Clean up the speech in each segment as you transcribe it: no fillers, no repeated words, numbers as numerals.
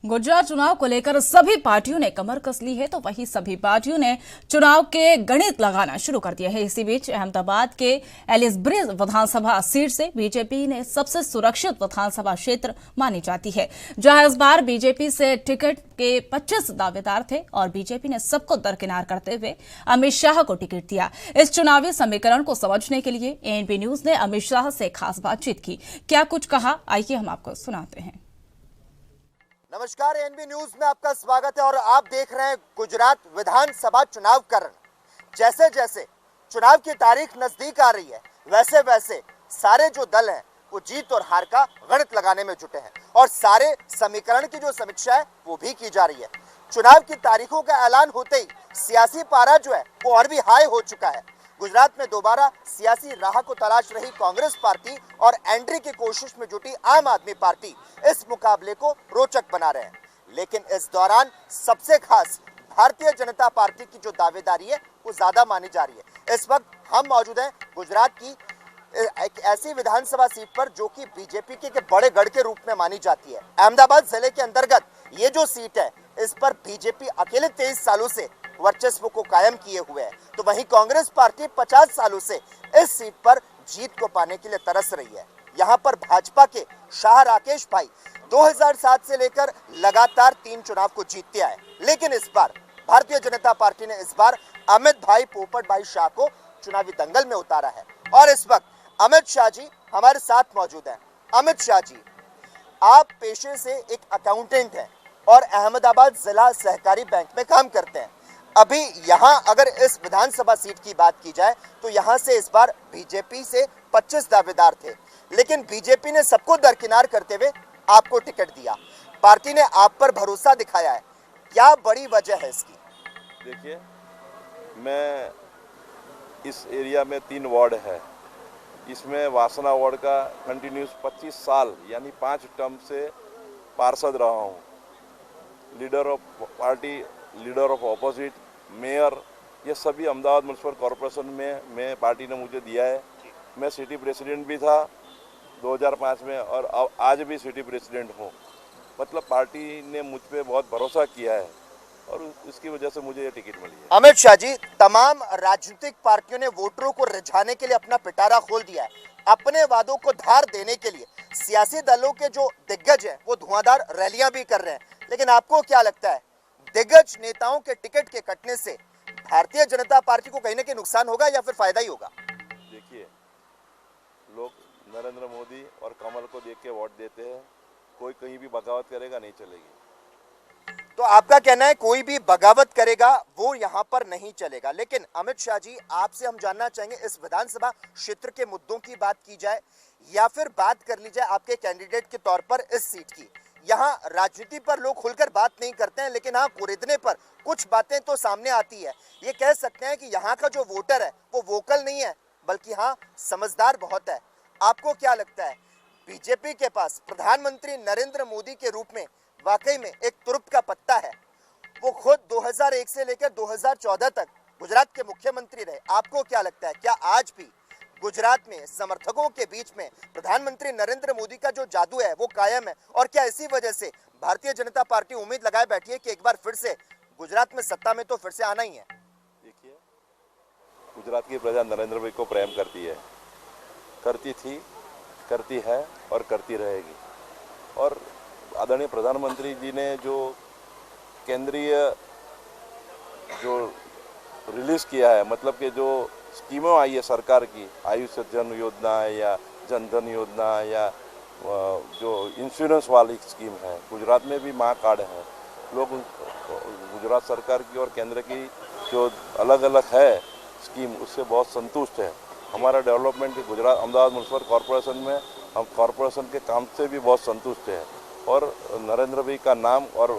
गुजरात चुनाव को लेकर सभी पार्टियों ने कमर कस ली है, तो वहीं सभी पार्टियों ने चुनाव के गणित लगाना शुरू कर दिया है। इसी बीच अहमदाबाद के एलिसब्रिज विधानसभा सीट से बीजेपी ने सबसे सुरक्षित विधानसभा क्षेत्र मानी जाती है, जहां इस बार बीजेपी से टिकट के 25 दावेदार थे और बीजेपी ने सबको दरकिनार करते हुए अमित शाह को टिकट दिया। इस चुनावी समीकरण को समझने के लिए एएनबी न्यूज ने अमित शाह से खास बातचीत की। क्या कुछ कहा, आइए हम आपको सुनाते हैं। नमस्कार, एएनबी न्यूज में आपका स्वागत है और आप देख रहे हैं गुजरात विधानसभा चुनाव का रण। जैसे जैसे चुनाव की तारीख नजदीक आ रही है, वैसे वैसे सारे जो दल हैं वो जीत और हार का गणित लगाने में जुटे हैं और सारे समीकरण की जो समीक्षा है वो भी की जा रही है। चुनाव की तारीखों का ऐलान होते ही सियासी पारा जो है वो और भी हाई हो चुका है। गुजरात में दोबारा सियासी राह को तलाश रही कांग्रेस पार्टी और एंट्री की कोशिश में जुटी आम आदमी पार्टी इस मुकाबले को रोचक बना रहे हैं। लेकिन इस दौरान सबसे खास भारतीय जनता पार्टी की जो दावेदारी है वो ज्यादा मानी जा रही है। इस वक्त हम मौजूद हैं गुजरात की एक ऐसी विधानसभा सीट पर जो कि बीजेपी के बड़े गढ़ के रूप में मानी जाती है। अहमदाबाद जिले के अंतर्गत ये जो सीट है, इस पर बीजेपी अकेले 23 सालों से वर्चस्व को कायम किए हुए है, तो वहीं कांग्रेस पार्टी 50 सालों से इस सीट पर जीत को पाने के लिए तरस रही है। यहां पर भाजपा के शाह राकेश भाई 2007 से लेकर लगातार 3 चुनाव को जीतते आए, लेकिन इस बार भारतीय जनता पार्टी ने इस बार अमित भाई पोपट भाई शाह को चुनावी दंगल में उतारा है और इस वक्त अमित शाह जी हमारे साथ मौजूद हैं। अमित शाह जी, आप पेशे से एक अकाउंटेंट हैं और अहमदाबाद जिला सहकारी बैंक में काम करते हैं। अभी यहाँ अगर इस विधानसभा सीट की बात की जाए तो यहाँ से इस बार बीजेपी से 25 दावेदार थे, लेकिन बीजेपी ने सबको दरकिनार करते हुए आपको टिकट दिया। पार्टी ने आप पर भरोसा दिखाया है, क्या बड़ी वजह है इसकी? देखिए, मैं इस एरिया में 3 वार्ड है, इसमें वासना वार्ड का कंटिन्यूस 25 साल यानी 5 टर्म से पार्षद रहा हूँ। Leader of party, leader of opposite, mayor, ये सभी अहमदाबाद म्युनिसिपल कॉरपोरेशन में पार्टी ने मुझे दिया है। मैं सिटी प्रेसिडेंट भी था 2005 में और अब आज भी सिटी प्रेसिडेंट हूँ। मतलब पार्टी ने मुझ पे बहुत भरोसा किया है और इसकी वजह से मुझे ये टिकट मिली है। अमित शाह जी, तमाम राजनीतिक पार्टियों ने वोटरों को रिझाने के लिए अपना पिटारा खोल दिया है। अपने वादों को धार देने के लिए सियासी दलों के जो दिग्गज हैं वो धुआंधार रैलियां भी कर रहे हैं, लेकिन आपको क्या लगता है, दिग्गज नेताओं के टिकट के कटने से भारतीय जनता पार्टी को कहीं ना कहीं नुकसान होगा या फिर फायदा ही होगा? देखिए, लोग नरेंद्र मोदी और कमल को देख के वोट देते हैं। कोई कहीं भी बगावत करेगा नहीं चलेगी। तो आपका कहना है कोई भी बगावत करेगा वो यहाँ पर नहीं चलेगा। लेकिन अमित शाह जी, आपसे हम जानना चाहेंगे, इस विधानसभा क्षेत्र के मुद्दों की बात की जाए या फिर बात कर ली जाए आपके कैंडिडेट के तौर पर इस सीट की। यहाँ राजनीति पर लोग खुलकर बात नहीं करते हैं, लेकिन हाँ, कुरेदने पर कुछ बातें तो सामने आती है। ये कह सकते हैं कि यहाँ का जो वोटर है वो वोकल नहीं है, बल्कि हाँ, समझदार बहुत है। आपको क्या लगता है, बीजेपी के पास प्रधानमंत्री नरेंद्र मोदी के रूप में वाकई में एक तुरुप का पत्ता है? वो खुद 2001 से लेकर 2014 तक गुजरात के मुख्यमंत्री रहे। आपको क्या लगता है, क्या आज भी गुजरात में समर्थकों के बीच में प्रधानमंत्री नरेंद्र मोदी का जो जादू है वो कायम है? और क्या इसी वजह से भारतीय जनता पार्टी उम्मीद लगाए बैठी है कि एक बार फिर से गुजरात में सत्ता में तो फिर से आना ही है? देखिए, गुजरात की प्रजा नरेंद्र भाई को प्रेम करती है, करती थी, करती है और करती रहेगी। और आदरणीय प्रधानमंत्री जी ने जो केंद्रीय जो रिलीज किया है, मतलब कि जो स्कीमें आई है सरकार की, आयुष्य जन योजना या जन धन योजना या जो इंश्योरेंस वाली स्कीम है, गुजरात में भी माँ कार्ड है। लोग गुजरात सरकार की और केंद्र की जो अलग अलग है स्कीम, उससे बहुत संतुष्ट है। हमारा डेवलपमेंट के गुजरात अहमदाबाद म्युनिसिपल कॉरपोरेशन में हम कॉरपोरेशन के काम से भी बहुत संतुष्ट हैं और नरेंद्र भाई का नाम और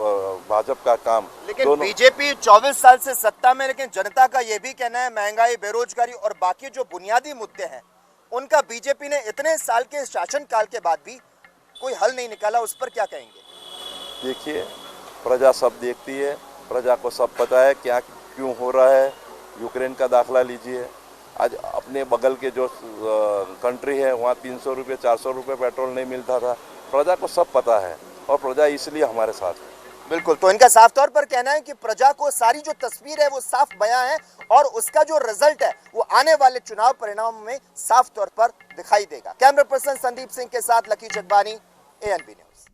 भाजपा का काम। लेकिन बीजेपी 24 साल से सत्ता में, लेकिन जनता का ये भी कहना है महंगाई, बेरोजगारी और बाकी जो बुनियादी मुद्दे हैं उनका बीजेपी ने इतने साल के शासनकाल के बाद भी कोई हल नहीं निकाला। उस पर क्या कहेंगे? देखिए, प्रजा सब देखती है, प्रजा को सब पता है क्या क्यों हो रहा है। यूक्रेन का दाखला लीजिए, आज अपने बगल के जो कंट्री है वहाँ 300 रुपये 400 रुपये पेट्रोल नहीं मिलता था। प्रजा को सब पता है और प्रजा इसलिए हमारे साथ है। बिल्कुल, तो इनका साफ तौर पर कहना है कि प्रजा को सारी जो तस्वीर है वो साफ बयां है और उसका जो रिजल्ट है वो आने वाले चुनाव परिणाम में साफ तौर पर दिखाई देगा। कैमरा पर्सन संदीप सिंह के साथ लकी चकबानी, ANB न्यूज।